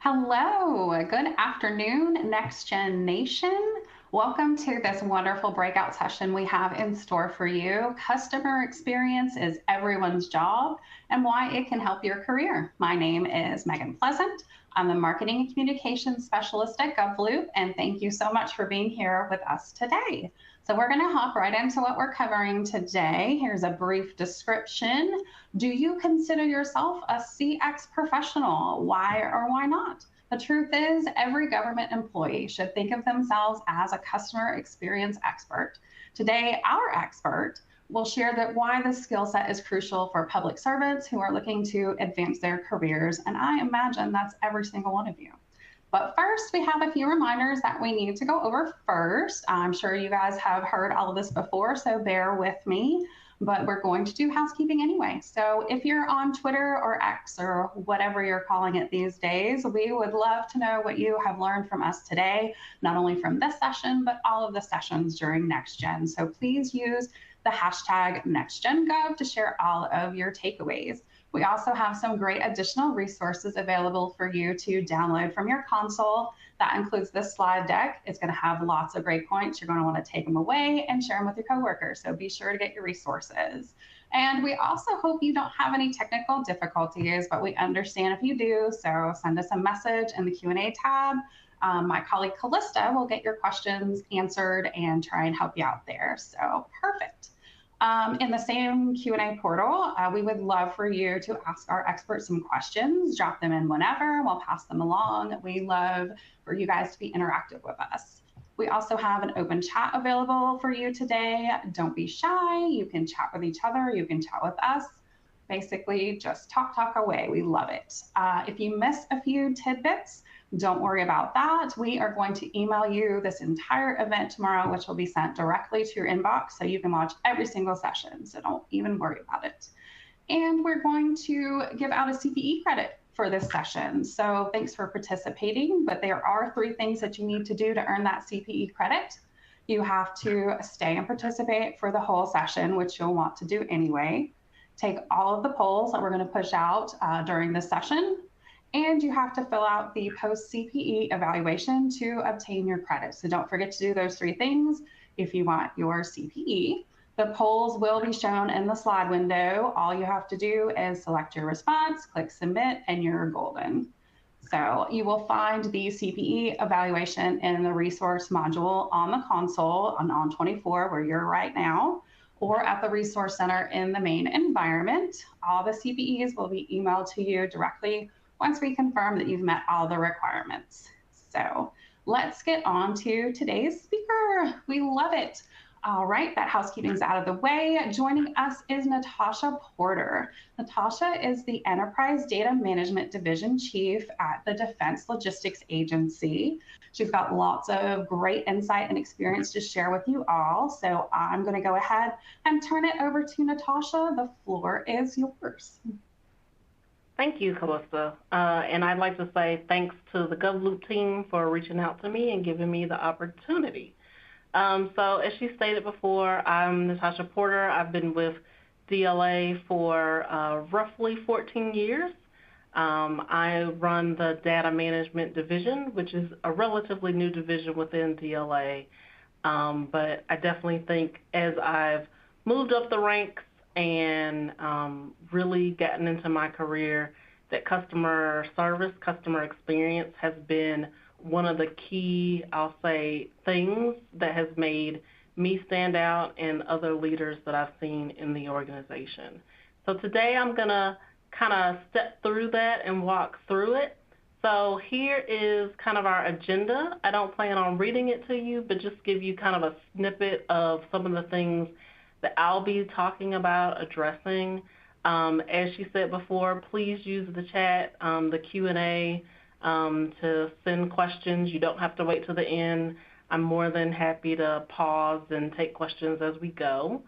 Hello, good afternoon, NextGen Nation. Welcome to this wonderful breakout session we have in store for you. Customer experience is everyone's job and why it can help your career. My name is Megan Pleasant. I'm the Marketing and Communications Specialist at GovLoop, and thank you so much for being here with us today. So we're going to hop right into what we're covering today. Here's a brief description. Do you consider yourself a CX professional? Why or why not? The truth is, every government employee should think of themselves as a customer experience expert. Today, our expert will share that why this skill set is crucial for public servants who are looking to advance their careers, and I imagine that's every single one of you. But first, we have a few reminders that we need to go over first. I'm sure you guys have heard all of this before, so bear with me, but we're going to do housekeeping anyway. So if you're on Twitter or X or whatever you're calling it these days, we would love to know what you have learned from us today, not only from this session, but all of the sessions during NextGen. So please use the hashtag NextGenGov to share all of your takeaways. We also have some great additional resources available for you to download from your console. That includes this slide deck. It's going to have lots of great points. You're going to want to take them away and share them with your coworkers. So be sure to get your resources. And we also hope you don't have any technical difficulties, but we understand if you do. So send us a message in the Q&A tab. My colleague Callista will get your questions answered and try and help you out there. So perfect. In the same Q&A portal, we would love for you to ask our experts some questions. Drop them in whenever. We'll pass them along. We love for you guys to be interactive with us. We also have an open chat available for you today. Don't be shy. You can chat with each other. You can chat with us. Basically, just talk away. We love it. If you miss a few tidbits, don't worry about that. We are going to email you this entire event tomorrow, which will be sent directly to your inbox so you can watch every single session. So don't even worry about it. And we're going to give out a CPE credit for this session. So thanks for participating, but there are 3 things that you need to do to earn that CPE credit. You have to stay and participate for the whole session, which you'll want to do anyway. Take all of the polls that we're going to push out during this session. And you have to fill out the post-CPE evaluation to obtain your credit. So don't forget to do those 3 things if you want your CPE. The polls will be shown in the slide window. All you have to do is select your response, click submit, and you're golden. So you will find the CPE evaluation in the resource module on the console on 24, where you're right now, or at the Resource Center in the main environment. All the CPEs will be emailed to you directly once we confirm that you've met all the requirements. So let's get on to today's speaker. We love it. All right, that housekeeping's out of the way. Joining us is Natasha Porter. Natasha is the Enterprise Data Management Division Chief at the Defense Logistics Agency. She's got lots of great insight and experience to share with you all. So I'm going to go ahead and turn it over to Natasha. The floor is yours. Thank you, Callista. And I'd like to say thanks to the GovLoop team for reaching out to me and giving me the opportunity. So as she stated before, I'm Natasha Porter. I've been with DLA for roughly 14 years. I run the Data Management Division, which is a relatively new division within DLA. But I definitely think as I've moved up the ranks and really gotten into my career, that customer service, customer experience has been one of the key, I'll say, things that has made me stand out and other leaders that I've seen in the organization. So today I'm going to kind of step through that and walk through it. So here is kind of our agenda. I don't plan on reading it to you, but just give you kind of a snippet of some of the things that I'll be talking about addressing. As she said before, please use the chat, the Q&A to send questions. You don't have to wait till the end. I'm more than happy to pause and take questions as we go.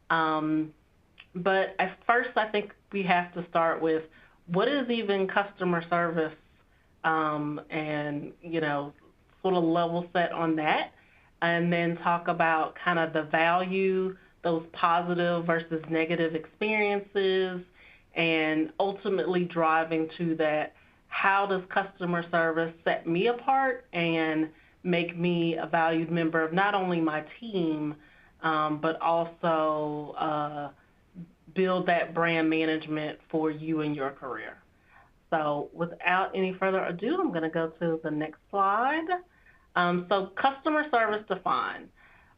But at first, I think we have to start with what is even customer service, and, you know, sort of level set on that, and then talk about kind of the value, those positive versus negative experiences, and ultimately driving to that how does customer service set me apart and make me a valued member of not only my team, but also build that brand management for you and your career. So without any further ado, I'm going to go to the next slide. So customer service defined.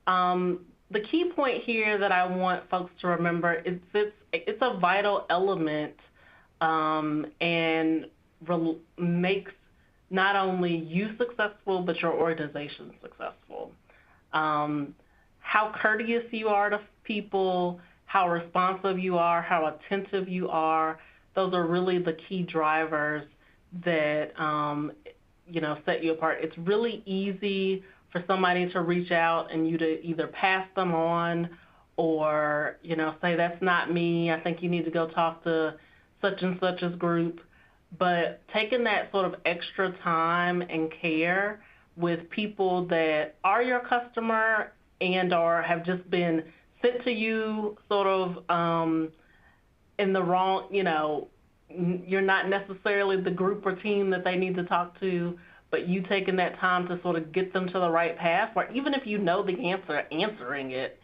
The key point here that I want folks to remember is it's a vital element and makes not only you successful, but your organization successful. How courteous you are to people, how responsive you are, how attentive you are, those are really the key drivers that set you apart. It's really easy for somebody to reach out and you to either pass them on or say, that's not me, I think you need to go talk to such and such's group. But taking that sort of extra time and care with people that are your customer and or have just been sent to you sort of in the wrong, you're not necessarily the group or team that they need to talk to, but you taking that time to sort of get them to the right path, or even if you know the answer, answering it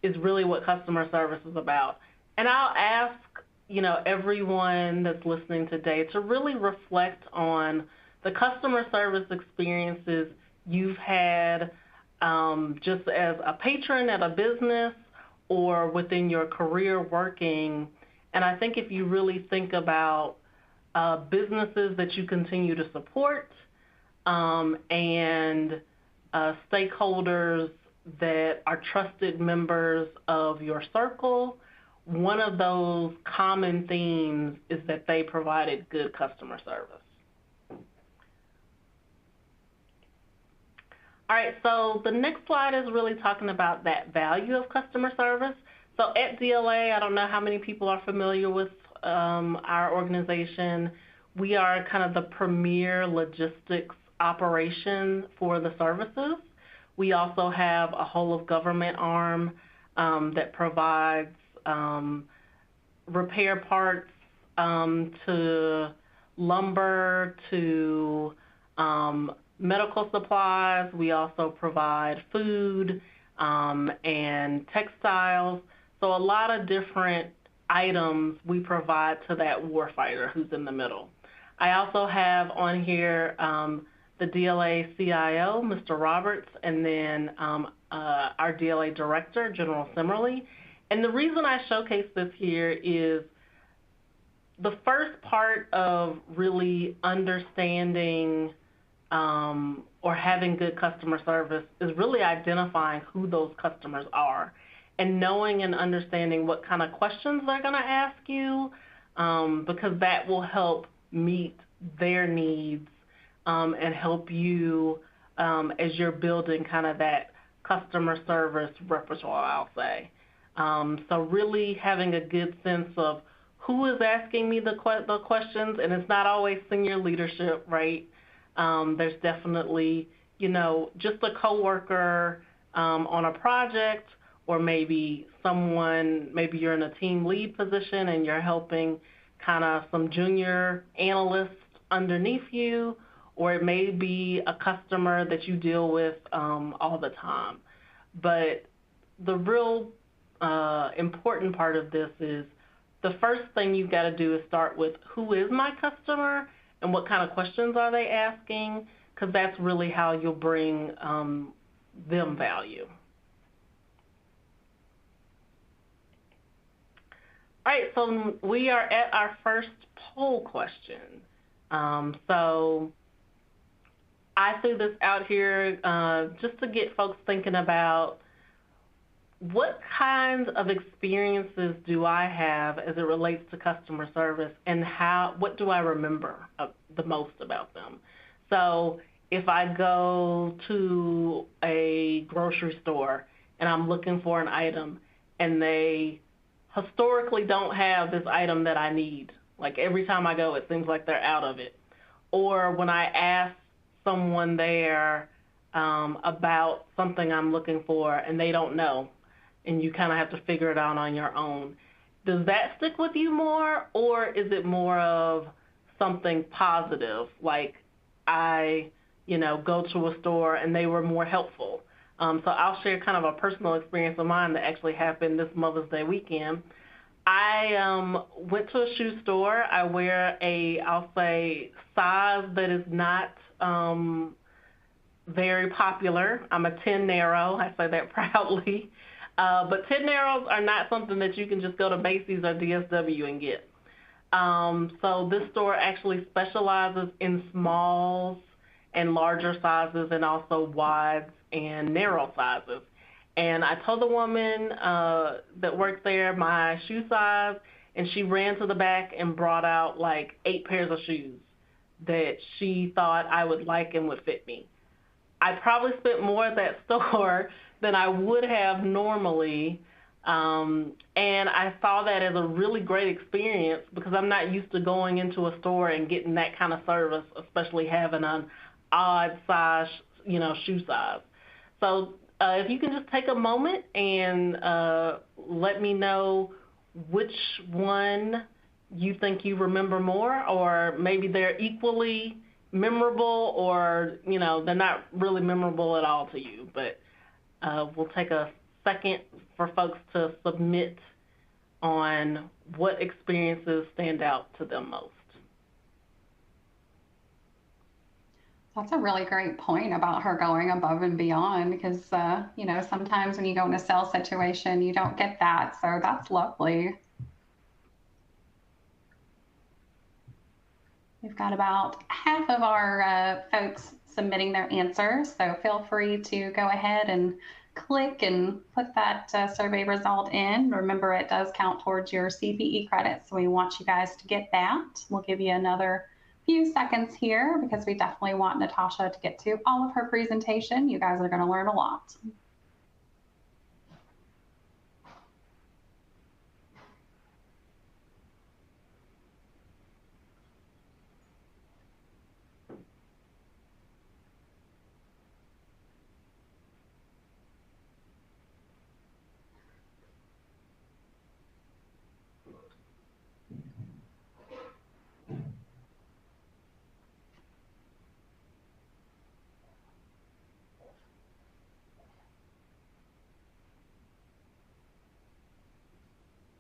is really what customer service is about. And I'll ask, everyone that's listening today to really reflect on the customer service experiences you've had just as a patron at a business or within your career working. And I think if you really think about businesses that you continue to support and stakeholders that are trusted members of your circle, one of those common themes is that they provided good customer service. All right, so the next slide is really talking about that value of customer service. So at DLA, I don't know how many people are familiar with our organization. We are kind of the premier logistics operation for the services. We also have a whole of government arm that provides repair parts to lumber, to medical supplies. We also provide food and textiles. So a lot of different items we provide to that warfighter who's in the middle. I also have on here the DLA CIO, Mr. Roberts, and then our DLA Director, General Simmerly. And the reason I showcase this here is the first part of really understanding or having good customer service is really identifying who those customers are and knowing and understanding what kind of questions they're going to ask you because that will help meet their needs and help you as you're building kind of that customer service repertoire, I'll say. So really having a good sense of who is asking me the questions, and it's not always senior leadership, right? There's definitely, just a coworker on a project, or maybe maybe you're in a team lead position and you're helping kind of some junior analysts underneath you, or it may be a customer that you deal with all the time. But the real important part of this is the first thing you've got to do is start with who is my customer and what kind of questions are they asking, because that's really how you'll bring them value. All right, so we are at our first poll question. So I threw this out here just to get folks thinking about what kinds of experiences do I have as it relates to customer service, and what do I remember the most about them? So if I go to a grocery store and I'm looking for an item and they historically don't have this item that I need, like every time I go it seems like they're out of it, or when I ask someone there about something I'm looking for and they don't know, and you kind of have to figure it out on your own. Does that stick with you more, or is it more of something positive, like I, go to a store and they were more helpful. So I'll share kind of a personal experience of mine that actually happened this Mother's Day weekend. I went to a shoe store. I wear I'll say, size that is not very popular. I'm a 10 narrow. I say that proudly. But 10 narrows are not something that you can just go to Macy's or DSW and get. So this store actually specializes in smalls and larger sizes and also wides and narrow sizes. And I told the woman that worked there my shoe size, and she ran to the back and brought out like 8 pairs of shoes that she thought I would like and would fit me. I probably spent more at that store than I would have normally, and I saw that as a really great experience because I'm not used to going into a store and getting that kind of service, especially having an odd size, shoe size. So if you can just take a moment and let me know which one you think you remember more, or maybe they're equally memorable, or they're not really memorable at all to you. But we'll take a second for folks to submit on what experiences stand out to them most. That's a really great point about her going above and beyond because, sometimes when you go in a sales situation, you don't get that. So that's lovely. We've got about half of our folks submitting their answers. So feel free to go ahead and click and put that survey result in. Remember, it does count towards your CPE credits. So we want you guys to get that. We'll give you another few seconds here because we definitely want Natasha to get to all of her presentation. You guys are going to learn a lot.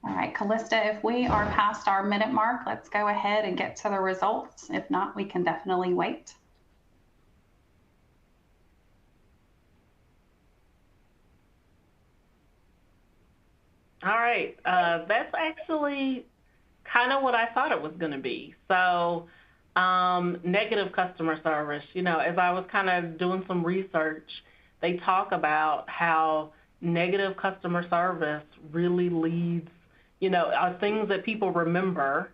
All right, Callista, if we are past our minute mark, let's go ahead and get to the results. If not, we can definitely wait. All right, that's actually kind of what I thought it was going to be. So negative customer service, as I was kind of doing some research, they talk about how negative customer service really leads, are things that people remember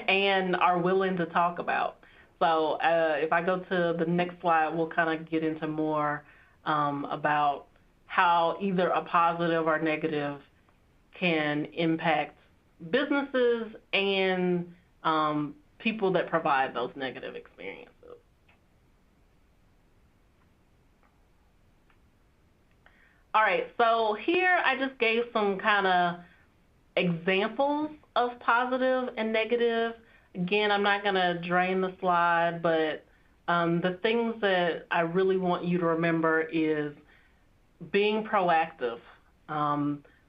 and are willing to talk about. So if I go to the next slide, we'll kind of get into more about how either a positive or negative can impact businesses and people that provide those negative experiences. All right, so here I just gave some kind of examples of positive and negative. Again, I'm not going to drain the slide, but the things that I really want you to remember is being proactive.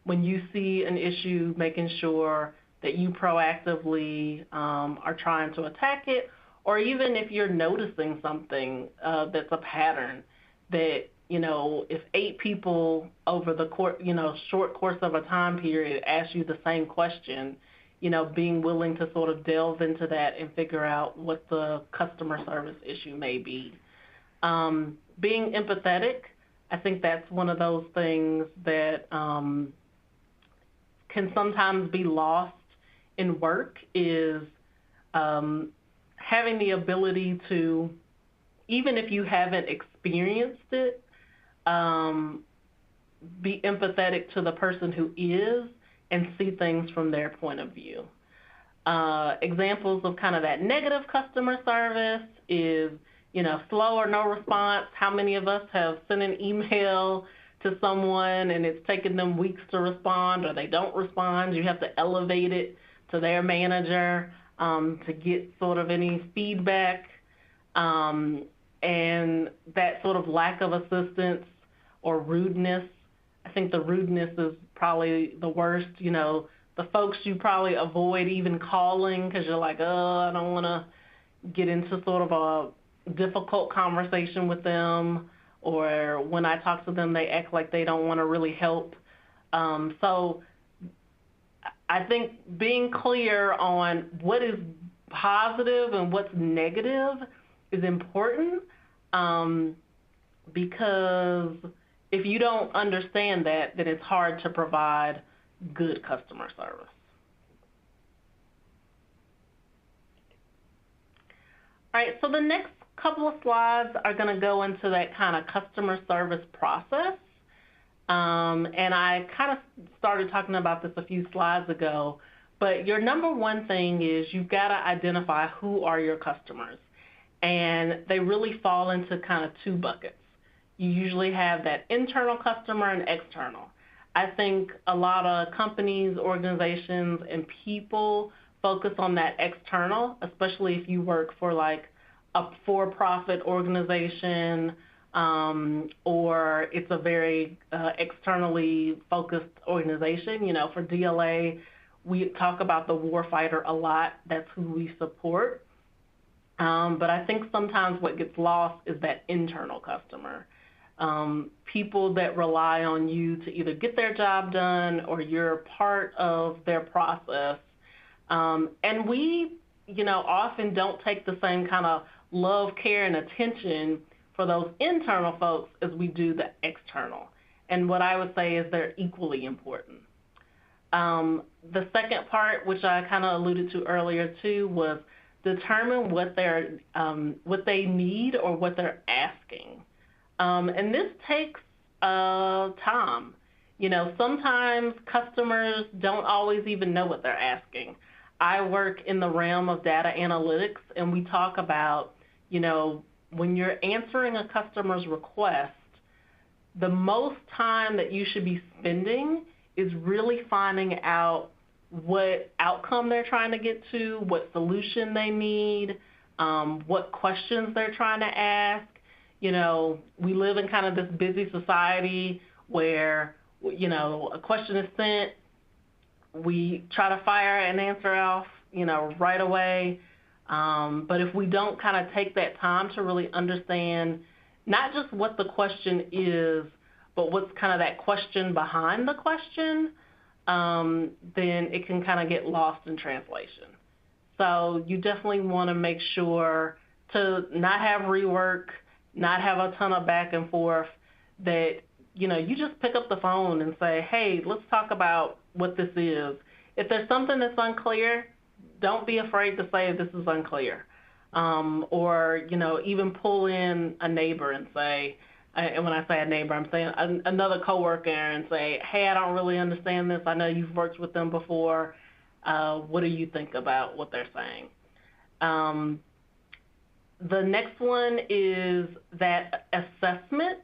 When you see an issue, making sure that you proactively are trying to attack it, or even if you're noticing something that's a pattern that, if 8 people over the short course of a time period ask you the same question, being willing to sort of delve into that and figure out what the customer service issue may be. Being empathetic, I think that's one of those things that can sometimes be lost in work, is having the ability to, even if you haven't experienced it, be empathetic to the person who is and see things from their point of view. Examples of kind of that negative customer service is, slow or no response. How many of us have sent an email to someone and it's taken them weeks to respond, or they don't respond? You have to elevate it to their manager. to get sort of any feedback. And that sort of lack of assistance or rudeness, I think the rudeness is probably the worst. The folks you probably avoid even calling because you're like, oh, I don't want to get into sort of a difficult conversation with them, or when I talk to them, they act like they don't want to really help. So I think being clear on what is positive and what's negative is important, because if you don't understand that, then it's hard to provide good customer service. All right, so the next couple of slides are going to go into that kind of customer service process. And I kind of started talking about this a few slides ago, but your number one thing is you've got to identify who are your customers. And they really fall into kind of two buckets. You usually have that internal customer and external. I think a lot of companies, organizations, and people focus on that external, especially if you work for like a for-profit organization, or it's a very externally focused organization. For DLA, we talk about the warfighter a lot. That's who we support. But I think sometimes what gets lost is that internal customer. People that rely on you to either get their job done or you're part of their process. And we, often don't take the same kind of love, care, and attention for those internal folks as we do the external. And what I would say is they're equally important. The second part, which I kind of alluded to earlier too, was determine what they need or what they're asking. And this takes time. Sometimes customers don't always even know what they're asking. I work in the realm of data analytics, and we talk about, when you're answering a customer's request, the most time that you should be spending is really finding out what outcome they're trying to get to, what solution they need, what questions they're trying to ask. We live in kind of this busy society where, a question is sent, we try to fire an answer off, right away. But if we don't kind of take that time to really understand not just what the question is, but what's kind of that question behind the question, then it can kind of get lost in translation. So you definitely want to make sure to not have rework, not have a ton of back and forth, that, you just pick up the phone and say, hey, let's talk about what this is. If there's something that's unclear, don't be afraid to say this is unclear. Or, even pull in a neighbor and say, and when I say a neighbor, I'm saying another coworker, and say, hey, I don't really understand this. I know you've worked with them before. What do you think about what they're saying? The next one is that assessment.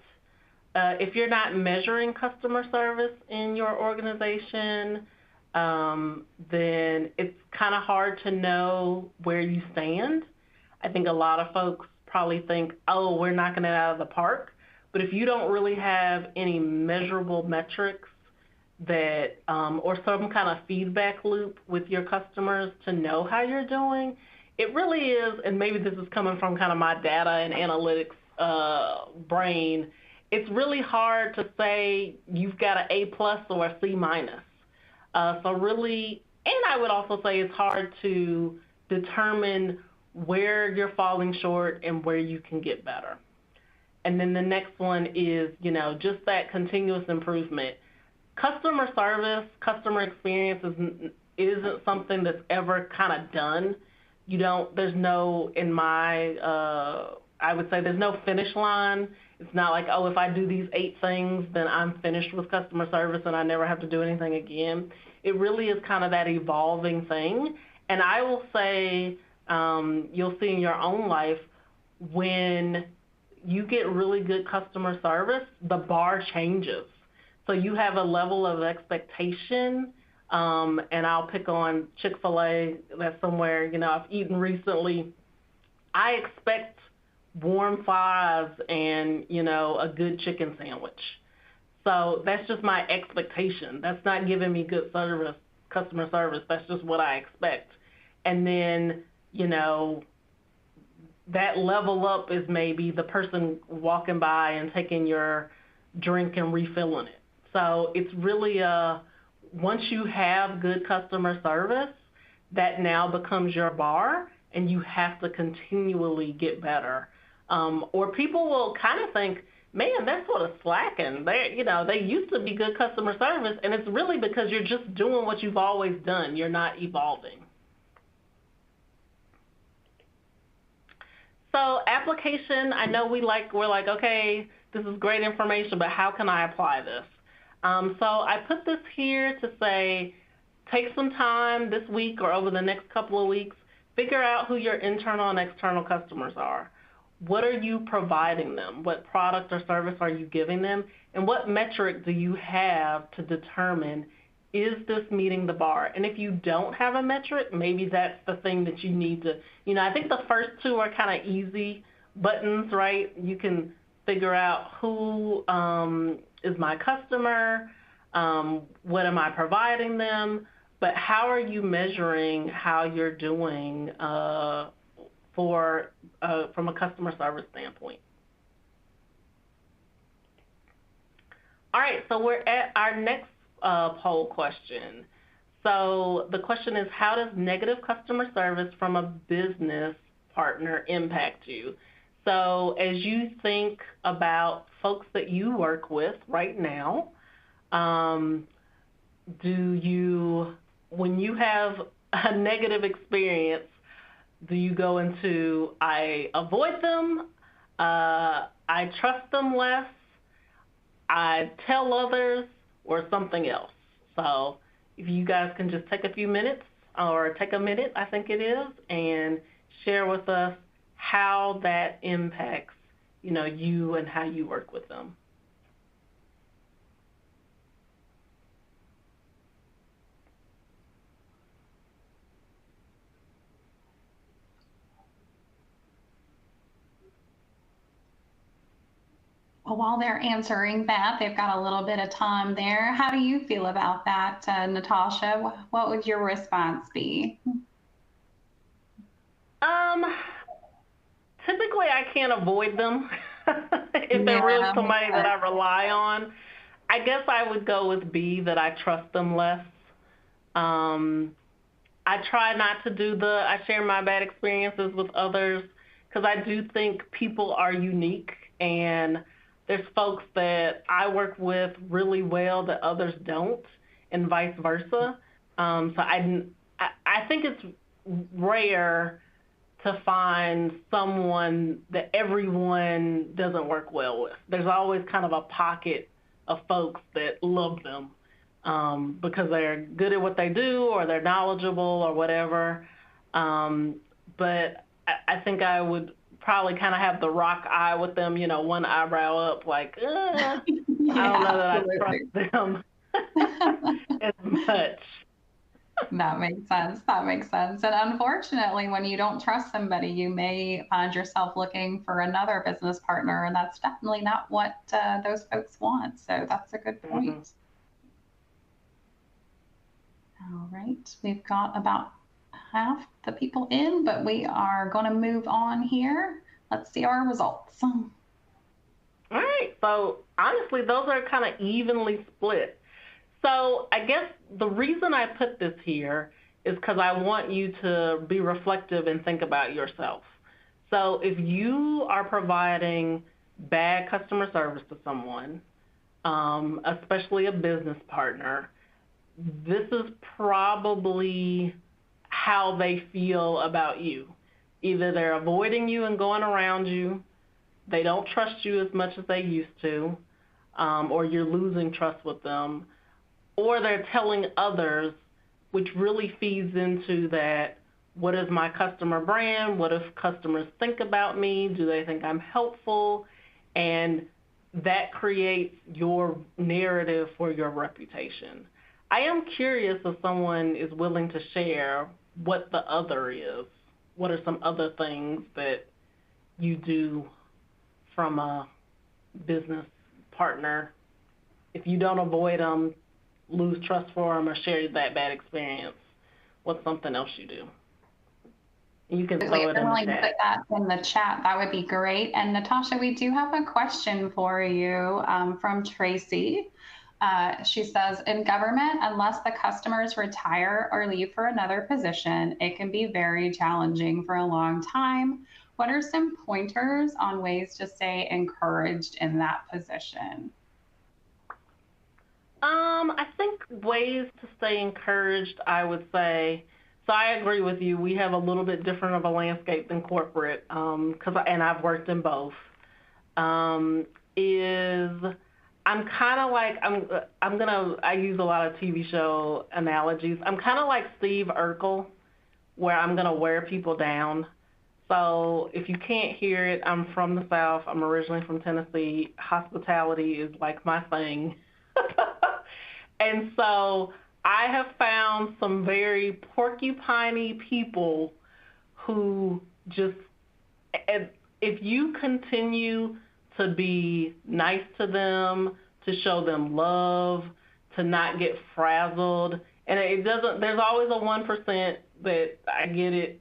If you're not measuring customer service in your organization, then it's kind of hard to know where you stand. I think a lot of folks probably think, oh, we're knocking it out of the park. But if you don't really have any measurable metrics that, or some kind of feedback loop with your customers to know how you're doing, it really is, and maybe this is coming from kind of my data and analytics brain, it's really hard to say you've got an A+ or a C-. So really, and I would also say it's hard to determine where you're falling short and where you can get better. And then the next one is, just that continuous improvement. Customer service, customer experience isn't something that's ever kind of done. There's no, I would say there's no finish line. It's not like, oh, if I do these 8 things, then I'm finished with customer service and I never have to do anything again. It really is kind of that evolving thing. And I will say, you'll see in your own life, when you get really good customer service, the bar changes. So you have a level of expectation And I'll pick on Chick-fil-A. That's somewhere, I've eaten recently. I expect warm fries and, a good chicken sandwich. So that's just my expectation. That's not giving me good service, customer service. That's just what I expect. And then, that level up is maybe the person walking by and taking your drink and refilling it. So it's really once you have good customer service, that now becomes your bar, and you have to continually get better. Or people will kind of think, man, they're sort of slacking. They used to be good customer service, and it's really because you're just doing what you've always done. You're not evolving. So application, I know we're like, okay, this is great information, but how can I apply this? So I put this here to say, take some time this week or over the next couple of weeks, figure out who your internal and external customers are. What are you providing them? What product or service are you giving them? And what metric do you have to determine, is this meeting the bar? And if you don't have a metric, maybe that's the thing that you need to, I think the first two are kind of easy buttons, right? You can figure out who is my customer, what am I providing them, but how are you measuring how you're doing from a customer service standpoint? All right, so we're at our next poll question. So the question is, how does negative customer service from a business partner impact you? So as you think about folks that you work with right now, when you have a negative experience, do you go into, I avoid them, I trust them less, I tell others, or something else? So if you guys can just take a few minutes, or take a minute, I think it is, and share with us how that impacts, you and how you work with them. Well, while they're answering that, they've got a little bit of time there. How do you feel about that, Natasha? What would your response be? Typically, I can't avoid them. If they're really somebody that I rely on, I guess I would go with B, that I trust them less. I try not to I share my bad experiences with others, because I do think people are unique, and there's folks that I work with really well that others don't, and vice versa. So I think it's rare to find someone that everyone doesn't work well with. There's always kind of a pocket of folks that love them because they're good at what they do, or they're knowledgeable, or whatever. But I think I would probably kind of have the rock eye with them, one eyebrow up, like, I don't know that I trust them as much. That makes sense. That makes sense. And unfortunately, when you don't trust somebody, you may find yourself looking for another business partner, and that's definitely not what those folks want. So that's a good point. Mm-hmm. All right. We've got about half the people in, but we are going to move on here. Let's see our results. All right. So honestly, those are kind of evenly split. So I guess the reason I put this here is because I want you to be reflective and think about yourself. So if you are providing bad customer service to someone, especially a business partner, this is probably how they feel about you. Either they're avoiding you and going around you, they don't trust you as much as they used to, or you're losing trust with them, or they're telling others, which really feeds into that, what is my customer brand? What if customers think about me? Do they think I'm helpful? And that creates your narrative for your reputation. I am curious if someone is willing to share what the other is. What are some other things that you do from a business partner? If you don't avoid them, lose trust for them, or share that bad experience, what's something else you do? You can Absolutely. throw If it you're in the willing to put chat. that in the chat, that would be great. And Natasha, we do have a question for you from Tracy. She says, in government, unless the customers retire or leave for another position, it can be very challenging for a long time. What are some pointers on ways to stay encouraged in that position? I think ways to stay encouraged, I would say. So I agree with you. We have a little bit different of a landscape than corporate, and I've worked in both. Um, is I'm kind of like I use a lot of TV show analogies. I'm kind of like Steve Urkel, where I'm gonna wear people down. So if you can't hear it, I'm from the South. I'm originally from Tennessee. Hospitality is like my thing. And so I have found some very porcupiney people who just, if you continue to be nice to them, to show them love, to not get frazzled, and it doesn't, there's always a 1% that I get it,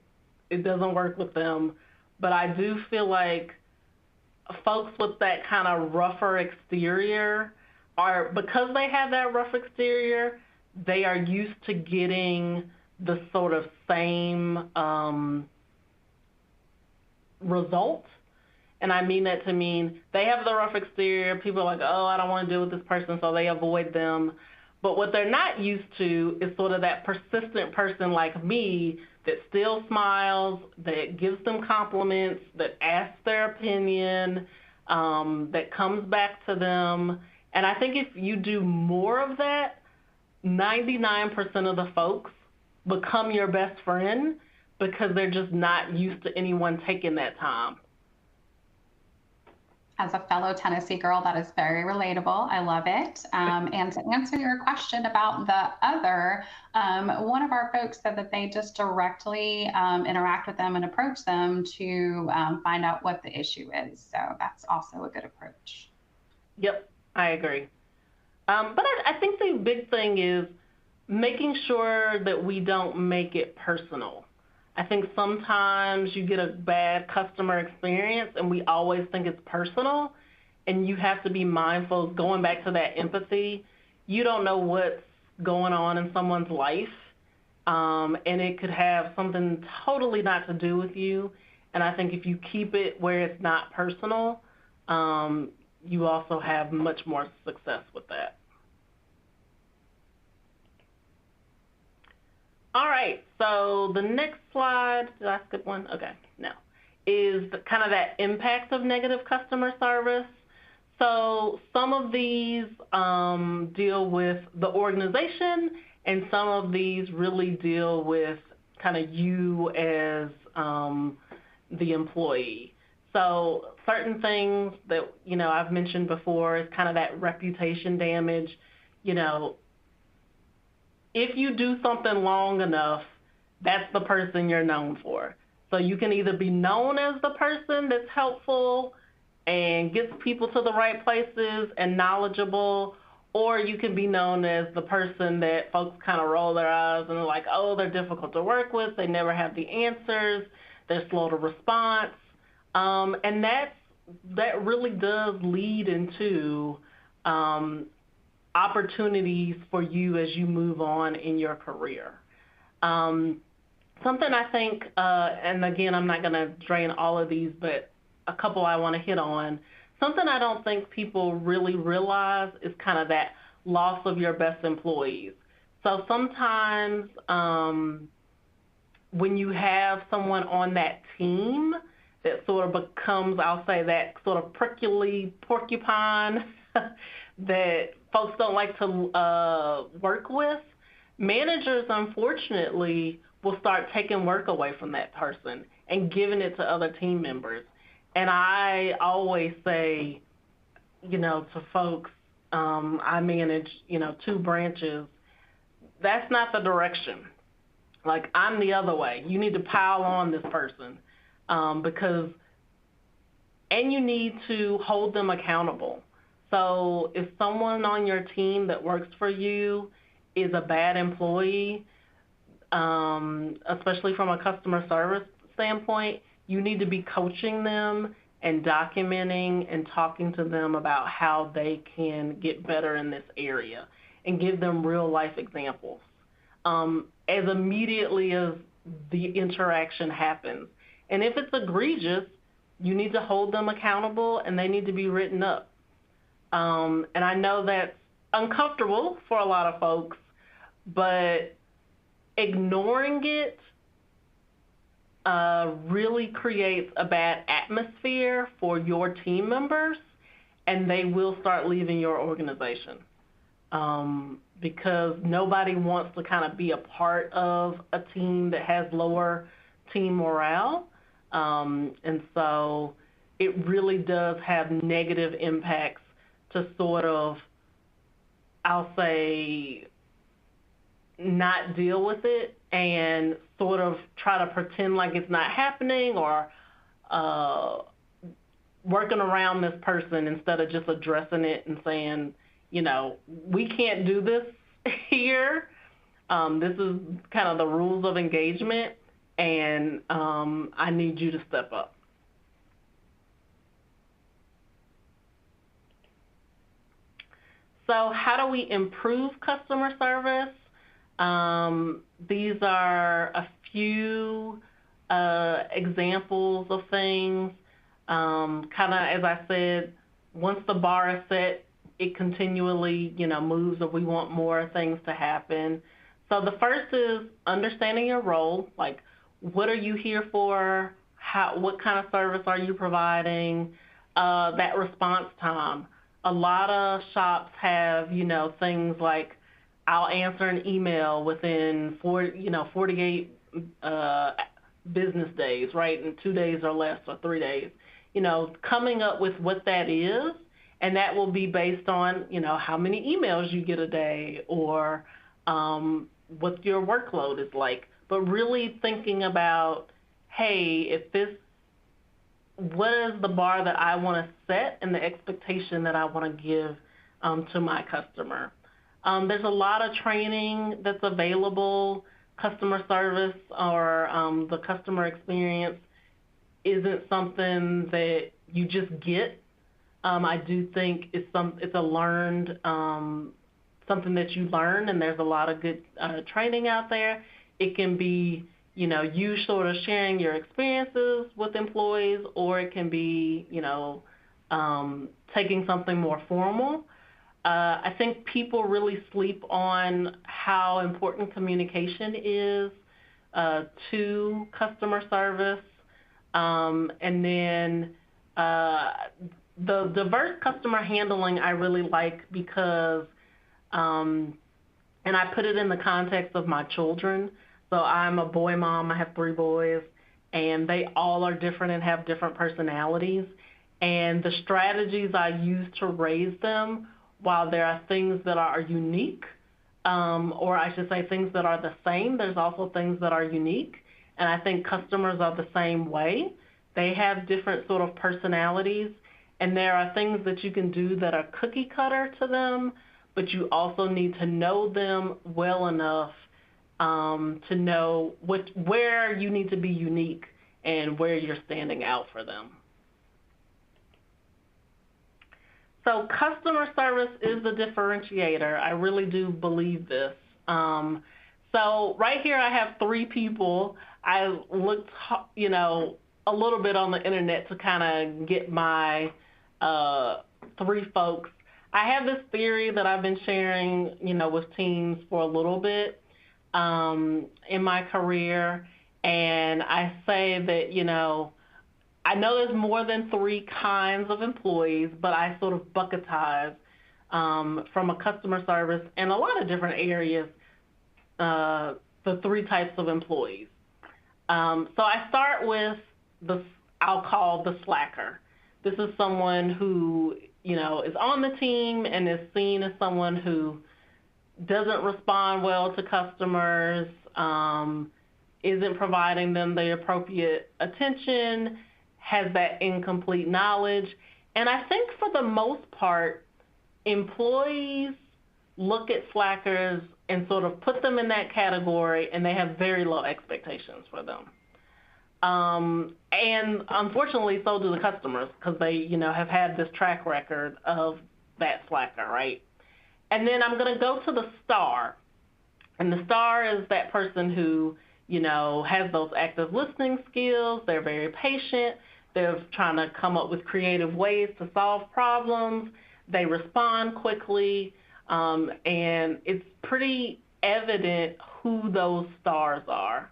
it doesn't work with them, but I do feel like folks with that kind of rougher exterior are, because they have that rough exterior, they are used to getting the sort of same result. And I mean that to mean they have the rough exterior. People are like, oh, I don't want to deal with this person, so they avoid them. But what they're not used to is sort of that persistent person like me that still smiles, that gives them compliments, that asks their opinion, that comes back to them. And I think if you do more of that, 99% of the folks become your best friend because they're just not used to anyone taking that time. As a fellow Tennessee girl, that is very relatable. I love it. And to answer your question about the other, one of our folks said that they just directly interact with them and approach them to find out what the issue is. So that's also a good approach. Yep, I agree. But I think the big thing is making sure that we don't make it personal. I think sometimes you get a bad customer experience and we always think it's personal, and you have to be mindful, going back to that empathy. You don't know what's going on in someone's life, and it could have something totally not to do with you. And I think if you keep it where it's not personal, you also have much more success with that. All right, so the next slide, did I skip one? Okay, no, is kind of that impact of negative customer service. So some of these deal with the organization, and some of these really deal with kind of you as the employee. So certain things that, I've mentioned before is kind of that reputation damage. You know, if you do something long enough, that's the person you're known for. So you can either be known as the person that's helpful and gets people to the right places and knowledgeable, or you can be known as the person that folks kind of roll their eyes and they're like, oh, they're difficult to work with, they never have the answers, they're slow to response. And that really does lead into opportunities for you as you move on in your career. Something I think, and again, I'm not going to drain all of these, but a couple I want to hit on. Something I don't think people really realize is kind of that loss of your best employees. So sometimes when you have someone on that team that sort of becomes, I'll say, that sort of prickly porcupine that folks don't like to work with, managers, unfortunately, will start taking work away from that person and giving it to other team members. And I always say, to folks, I manage, 2 branches. that's not the direction. Like, I'm the other way. You need to pile on this person, because, and you need to hold them accountable. So if someone on your team that works for you is a bad employee, especially from a customer service standpoint, you need to be coaching them and documenting and talking to them about how they can get better in this area and give them real life examples. As immediately as the interaction happens. And if it's egregious, you need to hold them accountable and they need to be written up. And I know that's uncomfortable for a lot of folks, but ignoring it really creates a bad atmosphere for your team members, and they will start leaving your organization, because nobody wants to kind of be a part of a team that has lower team morale. And so it really does have negative impacts to sort of, I'll say, not deal with it and sort of try to pretend like it's not happening, or working around this person instead of just addressing it and saying, we can't do this here. This is kind of the rules of engagement, and I need you to step up. So how do we improve customer service? These are a few examples of things. Kind of, as I said, once the bar is set, it continually, moves, or we want more things to happen. So the first is understanding your role. Like, what are you here for? What kind of service are you providing? That response time. A lot of shops have, things like, I'll answer an email within 48 business days, right? In 2 days or less, or 3 days. Coming up with what that is, and that will be based on, how many emails you get a day, or what your workload is like. But really thinking about, hey, what is the bar that I want to set and the expectation that I want to give to my customer? There's a lot of training that's available. Customer service, or the customer experience, isn't something that you just get. I do think it's a learned, something that you learn, and there's a lot of good training out there. It can be, you sort of sharing your experiences with employees, or it can be, taking something more formal. I think people really sleep on how important communication is to customer service. And then the diverse customer handling I really like, because, and I put it in the context of my children. So I'm a boy mom. I have 3 boys, and they all are different and have different personalities. And the strategies I use to raise them, while there are things that are unique, or I should say things that are the same, there's also things that are unique. And I think customers are the same way. They have different sort of personalities, and there are things that you can do that are cookie cutter to them, but you also need to know them well enough to know where you need to be unique and where you're standing out for them. So customer service is the differentiator. I really do believe this. So right here I have 3 people. I looked, a little bit on the internet to kind of get my 3 folks. I have this theory that I've been sharing, with teams for a little bit in my career, and I say that, I know there's more than 3 kinds of employees, but I sort of bucketize from a customer service in a lot of different areas, the 3 types of employees. So I start with I'll call the slacker. This is someone who, is on the team and is seen as someone who doesn't respond well to customers, isn't providing them the appropriate attention, has that incomplete knowledge. And I think for the most part, employees look at slackers and sort of put them in that category, and they have very low expectations for them. And unfortunately, so do the customers, because they, have had this track record of that slacker, right? And then I'm going to go to the star. And the star is that person who, has those active listening skills. They're very patient. They're trying to come up with creative ways to solve problems. They respond quickly. And it's pretty evident who those stars are.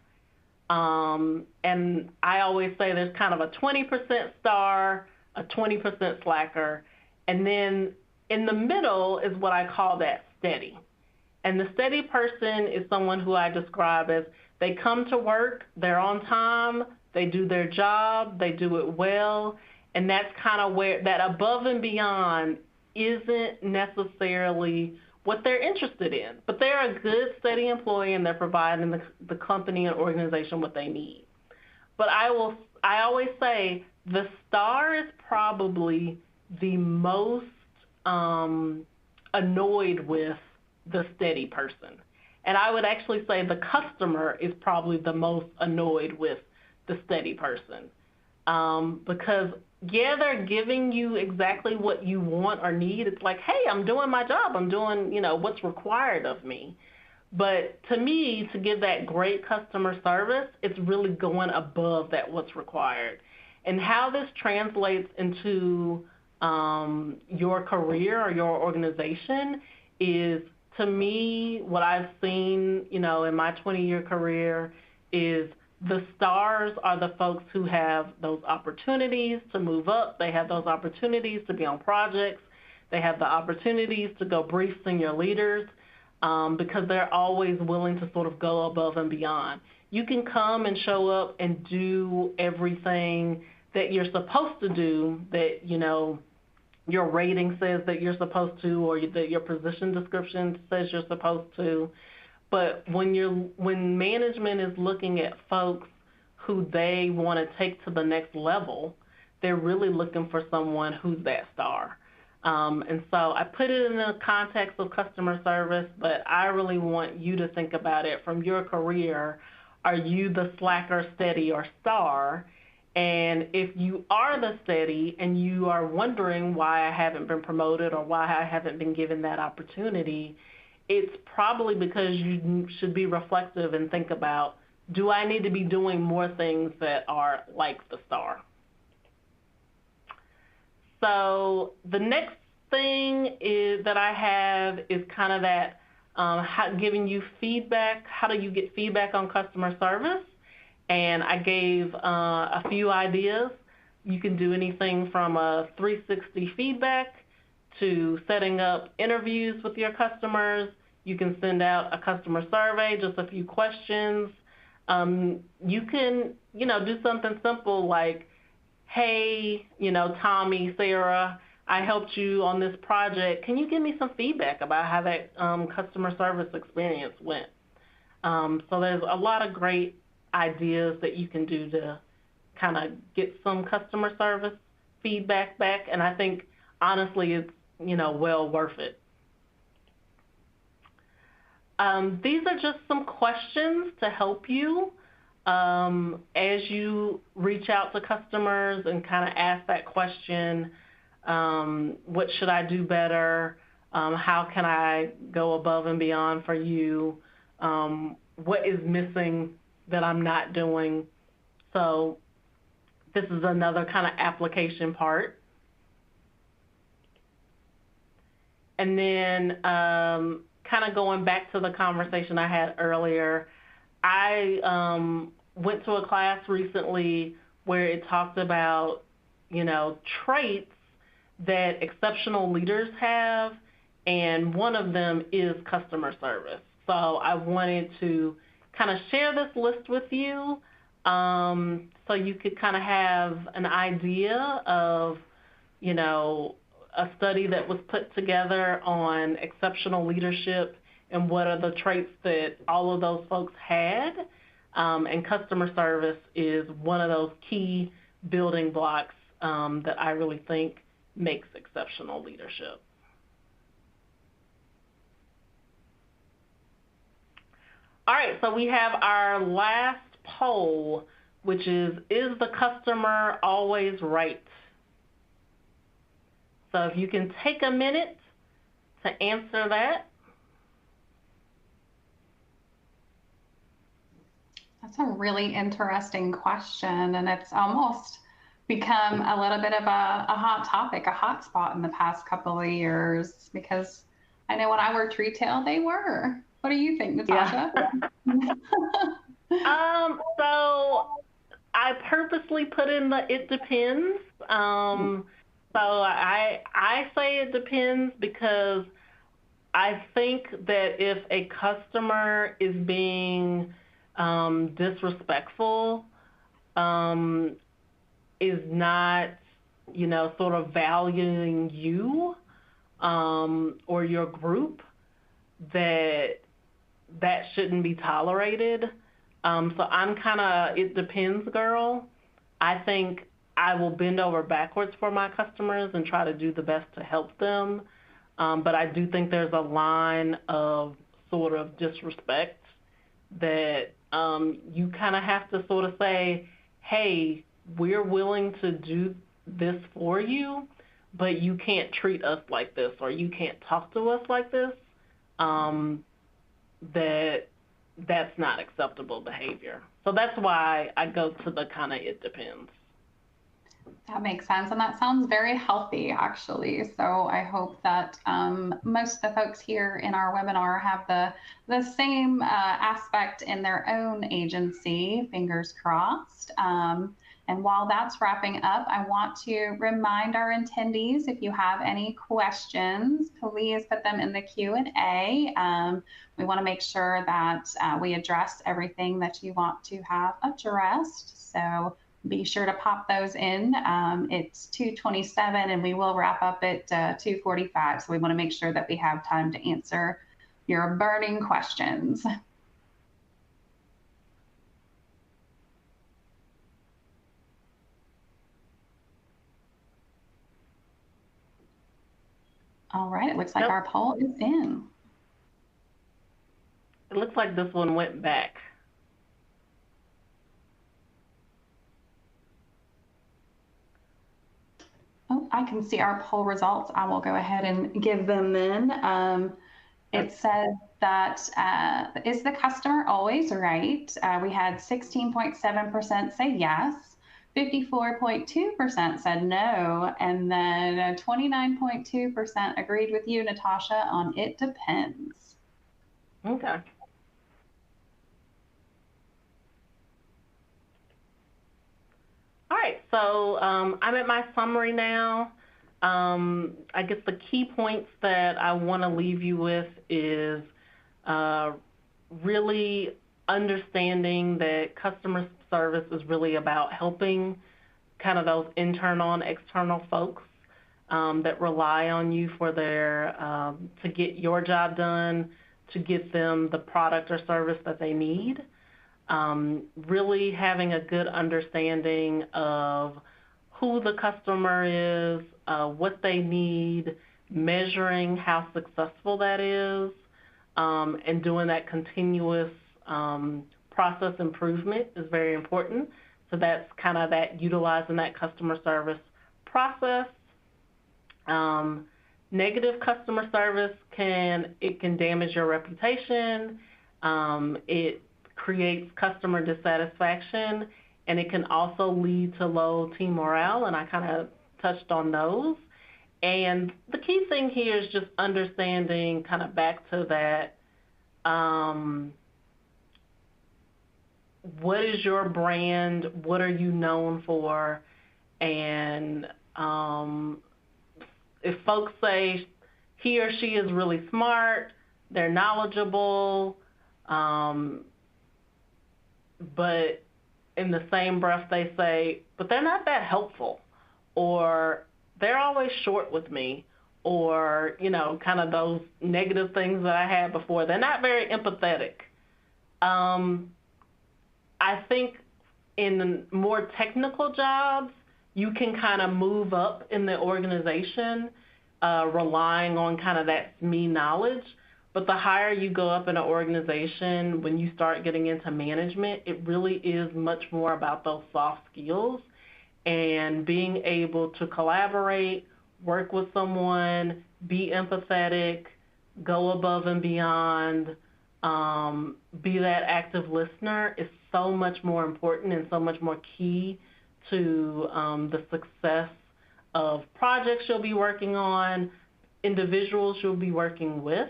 And I always say there's kind of a 20% star, a 20% slacker. And then in the middle is what I call that steady. And the steady person is someone who I describe as they come to work, they're on time, they do their job, they do it well, and that's kind of where that above and beyond isn't necessarily what they're interested in. But they're a good, steady employee, and they're providing the company and organization what they need. But I always say the star is probably the most annoyed with the steady person. And I would actually say the customer is probably the most annoyed with the steady person. Because, yeah, they're giving you exactly what you want or need. It's like, hey, I'm doing my job. I'm doing, what's required of me. But to me, to give that great customer service, it's really going above that what's required. And how this translates into your career or your organization is, to me, what I've seen, in my 20-year career is the stars are the folks who have those opportunities to move up. They have those opportunities to be on projects. They have the opportunities to go brief senior leaders because they're always willing to sort of go above and beyond. You can come and show up and do everything that you're supposed to do that, your rating says that you're supposed to, or that your position description says you're supposed to. But when management is looking at folks who they want to take to the next level, they're really looking for someone who's that star. And so I put it in the context of customer service, but I really want you to think about it from your career. Are you the slacker, steady, or star? And if you are the steady and you are wondering why I haven't been promoted or why I haven't been given that opportunity, it's probably because you should be reflective and think about, do I need to be doing more things that are like the star? So the next thing that I have is kind of that giving you feedback. How do you get feedback on customer service? And I gave a few ideas. You can do anything from a 360 feedback to setting up interviews with your customers. You can send out a customer survey, just a few questions. You can, do something simple like, hey, Tommy, Sarah, I helped you on this project. Can you give me some feedback about how that customer service experience went? So there's a lot of great ideas that you can do to kind of get some customer service feedback back, and I think honestly it's well worth it. These are just some questions to help you as you reach out to customers and kind of ask that question, what should I do better? How can I go above and beyond for you? What is missing that I'm not doing? So this is another kind of application part. And then kind of going back to the conversation I had earlier, I went to a class recently where it talked about, traits that exceptional leaders have, and one of them is customer service. So I wanted to kind of share this list with you so you could kind of have an idea of, a study that was put together on exceptional leadership and what are the traits that all of those folks had. And customer service is one of those key building blocks that I really think makes exceptional leadership. All right, so we have our last poll, which is the customer always right? So if you can take a minute to answer that. That's a really interesting question, and it's almost become a little bit of a hot topic, a hot spot in the past couple of years, because I know when I worked retail, they were. What do you think, Natasha? Yeah. So I purposely put in the it depends. So I say it depends because I think that if a customer is being disrespectful, is not, sort of valuing you or your group, that shouldn't be tolerated. So I'm kind of, it depends, girl. I think I will bend over backwards for my customers and try to do the best to help them. But I do think there's a line of sort of disrespect that you kind of have to sort of say, hey, we're willing to do this for you, but you can't treat us like this, or you can't talk to us like this. That's not acceptable behavior. So that's why I go to the kind of it depends. That makes sense, and that sounds very healthy, actually. So I hope that most of the folks here in our webinar have the same aspect in their own agency, fingers crossed. And while that's wrapping up, I want to remind our attendees, if you have any questions, please put them in the Q&A. We want to make sure that we address everything that you want to have addressed. So be sure to pop those in. It's 2:27 and we will wrap up at 2:45. So we want to make sure that we have time to answer your burning questions. All right, it looks like our poll is in. It looks like this one went back. Oh, I can see our poll results. I will go ahead and give them then. It says that is the customer always right? We had 16.7% say yes, 54.2% said no, and then 29.2% agreed with you, Natasha, on it depends. Okay. All right, so I'm at my summary now. I guess the key points that I want to leave you with is really understanding that customer service is really about helping kind of those internal and external folks that rely on you for their to get your job done, to get them the product or service that they need. Really having a good understanding of who the customer is, what they need, measuring how successful that is, and doing that continuous process improvement is very important. So that's kind of that, utilizing that customer service process. Negative customer service can damage your reputation. It creates customer dissatisfaction, and it can also lead to low team morale, and I kind of touched on those. And the key thing here is just understanding, kind of back to that, what is your brand, what are you known for, and if folks say he or she is really smart, they're knowledgeable, but in the same breath they say, but they're not that helpful, or they're always short with me, or, kind of those negative things that I had before. They're not very empathetic. I think in more technical jobs, you can kind of move up in the organization, relying on kind of that SME knowledge. But the higher you go up in an organization, when you start getting into management, it really is much more about those soft skills and being able to collaborate, work with someone, be empathetic, go above and beyond, be that active listener is so much more important and so much more key to the success of projects you'll be working on, individuals you'll be working with.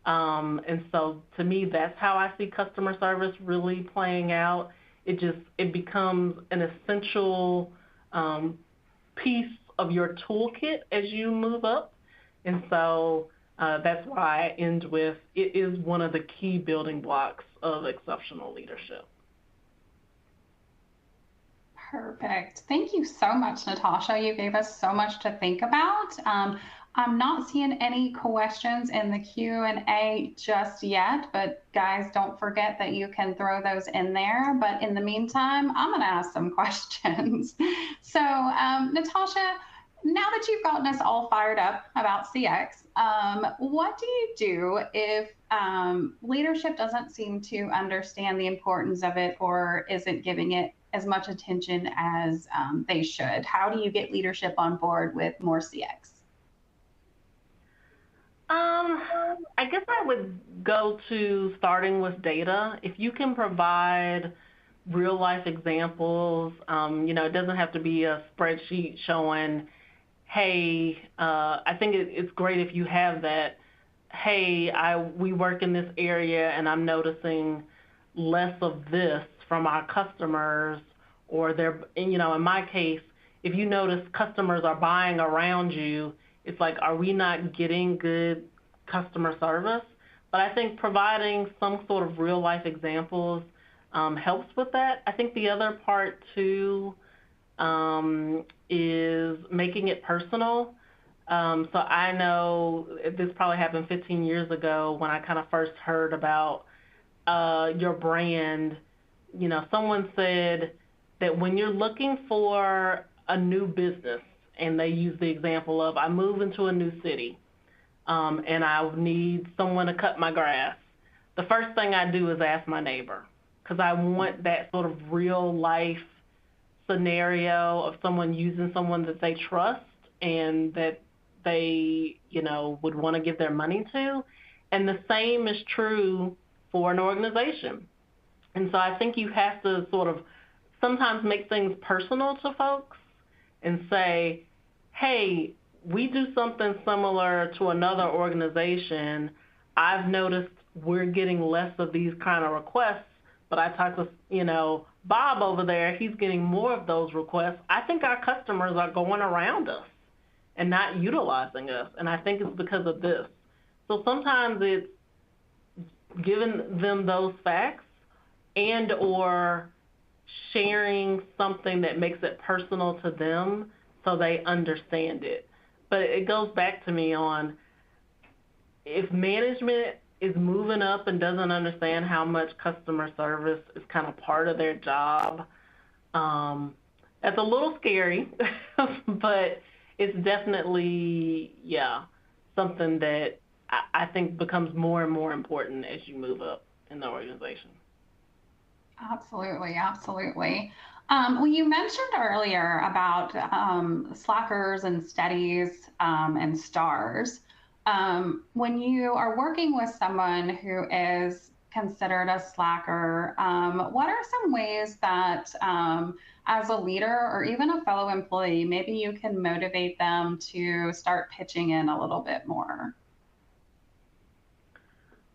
And so to me, that's how I see customer service really playing out. It becomes an essential piece of your toolkit as you move up. And so that's why I end with it is one of the key building blocks of exceptional leadership. Perfect. Thank you so much, Natasha. You gave us so much to think about. I'm not seeing any questions in the Q&A just yet, but guys, don't forget that you can throw those in there. But in the meantime, I'm going to ask some questions. So, Natasha, now that you've gotten us all fired up about CX, what do you do if leadership doesn't seem to understand the importance of it or isn't giving it as much attention as they should? How do you get leadership on board with more CX? I guess I would go to starting with data. If you can provide real life examples, it doesn't have to be a spreadsheet showing, hey, I think it's great if you have that, hey, we work in this area and I'm noticing less of this from our customers, or in my case, if you notice customers are buying around you, it's like, are we not getting good customer service? But I think providing some sort of real life examples helps with that. I think the other part too is making it personal. So I know this probably happened 15 years ago when I kind of first heard about your brand. Someone said that when you're looking for a new business, and they use the example of, I move into a new city, and I need someone to cut my grass. The first thing I do is ask my neighbor, because I want that sort of real life scenario of someone using someone that they trust and that they, would want to give their money to. And the same is true for an organization. And so I think you have to sort of sometimes make things personal to folks and say, hey, we do something similar to another organization. I've noticed we're getting less of these kind of requests, but I talked to, Bob over there, he's getting more of those requests. I think our customers are going around us and not utilizing us, and I think it's because of this. So sometimes it's giving them those facts and or sharing something that makes it personal to them so they understand it. But it goes back to me on, if management is moving up and doesn't understand how much customer service is kind of part of their job, that's a little scary, but it's definitely, something that I think becomes more and more important as you move up in the organization. Absolutely, absolutely. Well, you mentioned earlier about slackers and steadies and stars. When you are working with someone who is considered a slacker, what are some ways that as a leader or even a fellow employee, maybe you can motivate them to start pitching in a little bit more?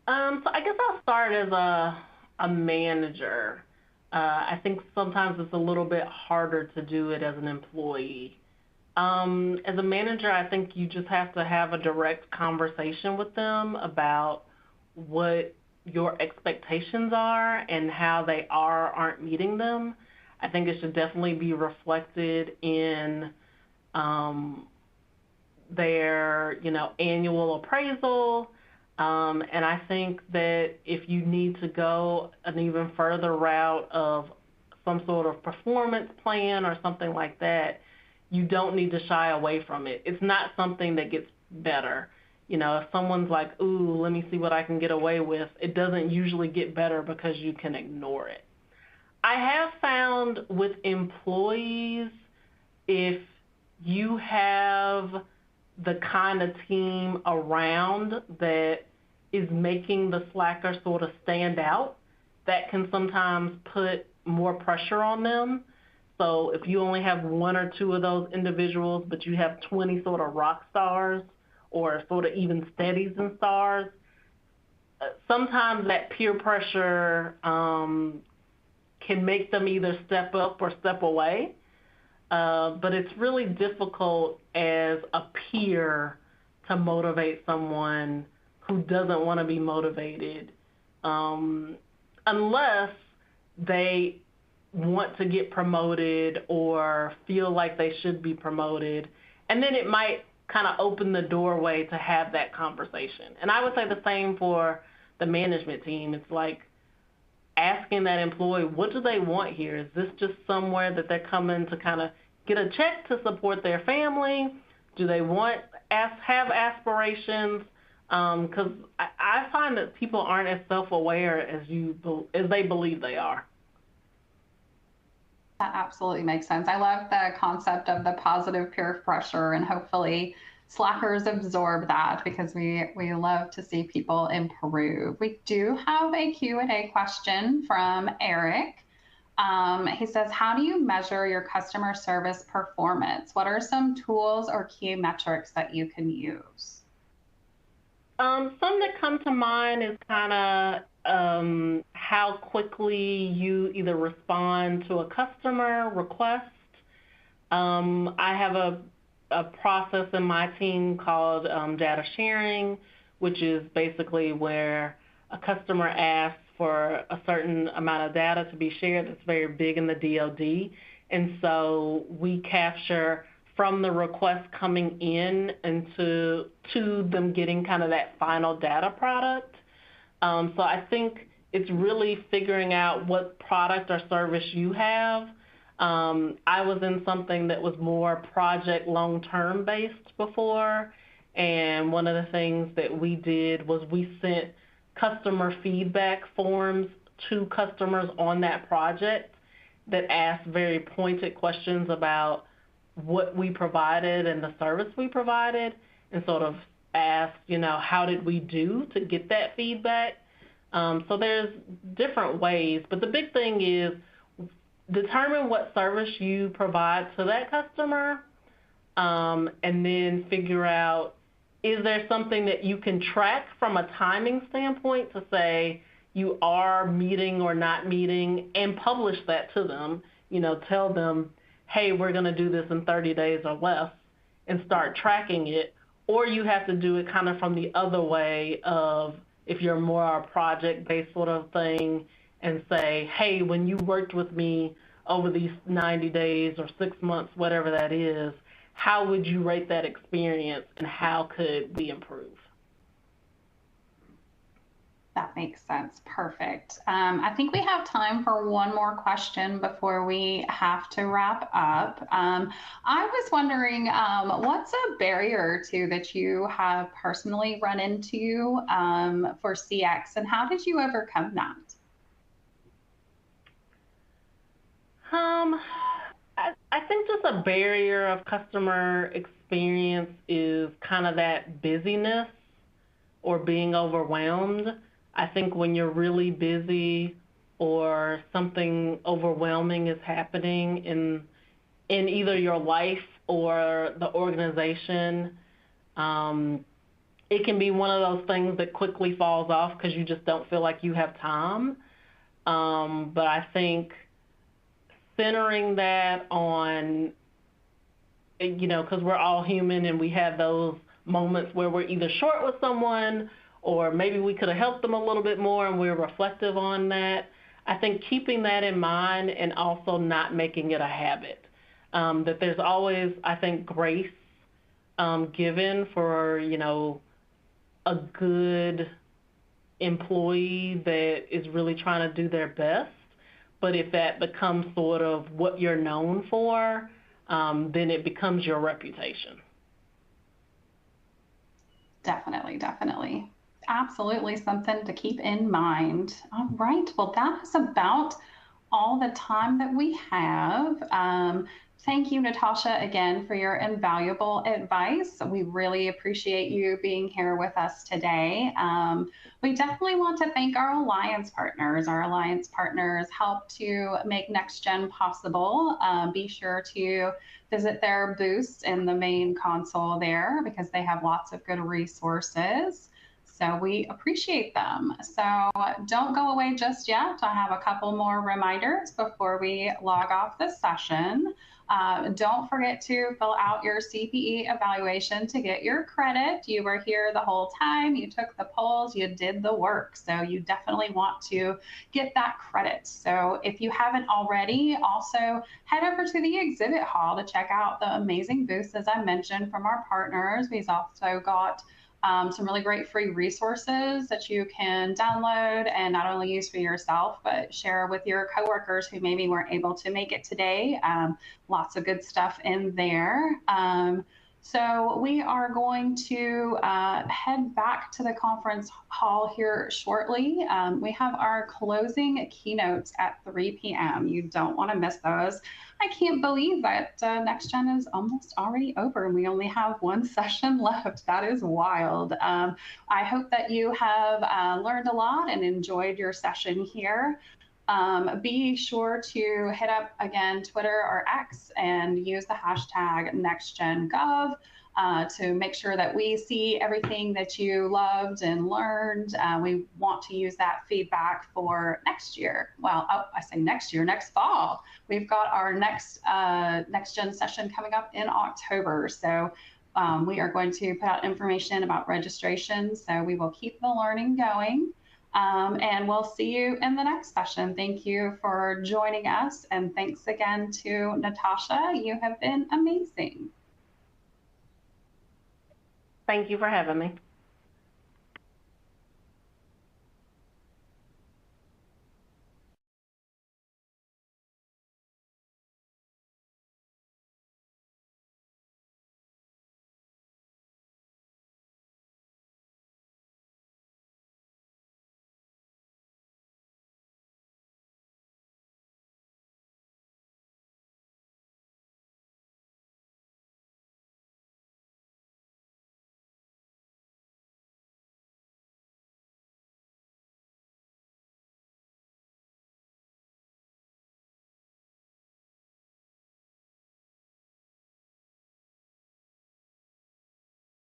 So I guess I'll start as a manager. I think sometimes it's a little bit harder to do it as an employee. As a manager, I think you just have to have a direct conversation with them about what your expectations are and how they aren't meeting them. I think it should definitely be reflected in their, annual appraisal. And I think that if you need to go an even further route of some sort of performance plan or something like that, you don't need to shy away from it. It's not something that gets better. If someone's like, ooh, let me see what I can get away with, it doesn't usually get better because you can ignore it. I have found with employees, if you have the kind of team around that is making the slacker sort of stand out, that can sometimes put more pressure on them. So if you only have one or two of those individuals, but you have 20 sort of rock stars or sort of even steadies and stars, sometimes that peer pressure can make them either step up or step away. But it's really difficult as a peer to motivate someone who doesn't want to be motivated unless they want to get promoted or feel like they should be promoted. And then it might kind of open the doorway to have that conversation. And I would say the same for the management team. It's like asking that employee, what do they want here? Is this just somewhere that they're coming to kind of get a check to support their family? Do they have aspirations? Because I find that people aren't as self-aware as they believe they are. That absolutely makes sense. I love the concept of the positive peer pressure, and hopefully slackers absorb that because we love to see people improve. We do have a Q&A question from Eric. He says, how do you measure your customer service performance? What are some tools or key metrics that you can use? Some that come to mind is kind of how quickly you either respond to a customer request. I have a process in my team called data sharing, which is basically where a customer asks for a certain amount of data to be shared. It's very big in the DoD. And so we capture from the request coming in and to them getting kind of that final data product. So I think it's really figuring out what product or service you have. I was in something that was more project long-term based before, and one of the things that we did was we sent customer feedback forms to customers on that project that asked very pointed questions about what we provided and the service we provided, and sort of asked, how did we do to get that feedback? So there's different ways, but the big thing is determine what service you provide to that customer, and then figure out, is there something that you can track from a timing standpoint to say you are meeting or not meeting, and publish that to them, tell them, hey, we're going to do this in 30 days or less, and start tracking it. Or you have to do it kind of from the other way of, if you're more a project-based sort of thing, and say, hey, when you worked with me over these 90 days or 6 months, whatever that is, how would you rate that experience, and how could we improve? That makes sense. Perfect. I think we have time for one more question before we have to wrap up. I was wondering, what's a barrier that you have personally run into for CX, and how did you overcome that? I think just a barrier of customer experience is kind of that busyness or being overwhelmed. I think when you're really busy or something overwhelming is happening in either your life or the organization, it can be one of those things that quickly falls off because you just don't feel like you have time. But I think centering that on, because we're all human and we have those moments where we're either short with someone or maybe we could have helped them a little bit more, and we're reflective on that. I think keeping that in mind, and also not making it a habit. That there's always, I think, grace given for, a good employee that is really trying to do their best. But if that becomes sort of what you're known for, then it becomes your reputation. Definitely, definitely. Absolutely something to keep in mind. All right. Well, that is about all the time that we have. Thank you, Natasha, again for your invaluable advice. We really appreciate you being here with us today. We definitely want to thank our alliance partners. Our alliance partners help to make NextGen possible. Be sure to visit their booths in the main console there because they have lots of good resources. So we appreciate them. So don't go away just yet. I have a couple more reminders before we log off this session. Don't forget to fill out your CPE evaluation to get your credit. You were here the whole time. You took the polls. You did the work. So you definitely want to get that credit. So if you haven't already, also head over to the exhibit hall to check out the amazing booths, as I mentioned, from our partners. We've also got some really great free resources that you can download and not only use for yourself, but share with your coworkers who maybe weren't able to make it today. Lots of good stuff in there. So we are going to head back to the conference hall here shortly. We have our closing keynotes at 3 p.m. You don't want to miss those. I can't believe that NextGen is almost already over and we only have one session left. That is wild. I hope that you have learned a lot and enjoyed your session here. Be sure to hit up again Twitter or X and use the hashtag NextGenGov to make sure that we see everything that you loved and learned. We want to use that feedback for next year. Well, I say next year, next fall. We've got our next NextGen session coming up in October. So we are going to put out information about registration. So we will keep the learning going. And we'll see you in the next session. Thank you for joining us. And thanks again to Natasha. You have been amazing. Thank you for having me.